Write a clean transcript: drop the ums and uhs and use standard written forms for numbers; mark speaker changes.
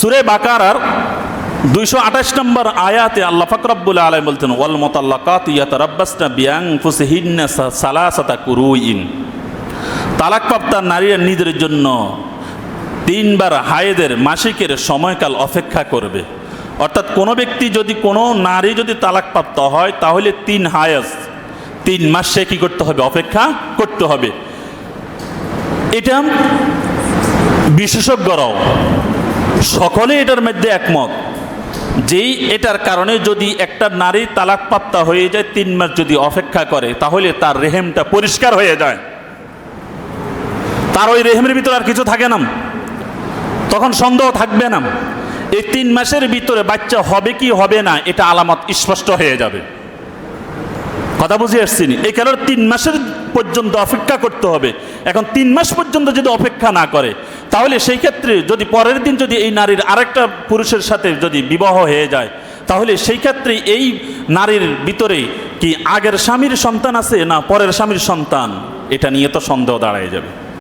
Speaker 1: সূরা বাকারার 228 নম্বর আয়াতে আল্লাহ পাক রব্বুল আলামিন বলতেন ওয়াল মুতাল্লাকাতু ইয়াতারাব্বাসনা বিআনফুসিহিন্না সালাসাতা কুরুইন। তালাকপ্রাপ্ত নারীরা নিজের জন্য 3 বার হায়েদের মাসিকের সময়কাল অপেক্ষা করবে। অর্থাৎ কোনো ব্যক্তি যদি কোনো নারী যদি তালাকপ্রাপ্ত হয় তাহলে 3 হায়েজ 3 মাস সে কী করতে হবে? অপেক্ষা করতে হবে। এটা বিশেষজ্ঞরাও সকলে এটার মধ্যে একমত, যেই এটার কারণে যদি একটা নারী তালাকপ্রাপ্ত হয়ে যায় 3 মাস যদি অপেক্ষা করে তাহলে তার রেহেমটা পরিষ্কার হয়ে যায়, তার ওই রেহেমের ভিতরে আর কিছু থাকে না, তখন সন্দেহ থাকবে না। এই 3 মাসের ভিতরে বাচ্চা হবে কি হবে না এটা আলামত স্পষ্ট হয়ে যাবে। কথা বুঝে আসছি? এই কারণে 3 মাসের পর্যন্ত অপেক্ষা করতে হবে। এখন 3 মাস পর্যন্ত যদি অপেক্ষা না করে তাহলে সেই ক্ষেত্রে যদি পরের দিন যদি এই নারীর আরেকটা পুরুষের সাথে যদি বিবাহ হয়ে যায় তাহলে সেই ক্ষেত্রে এই নারীর ভিতরে কি আগের স্বামীর সন্তান আছে না পরের স্বামীর সন্তান, এটা নিয়ে তো সন্দেহ দাঁড়ায় যাবে।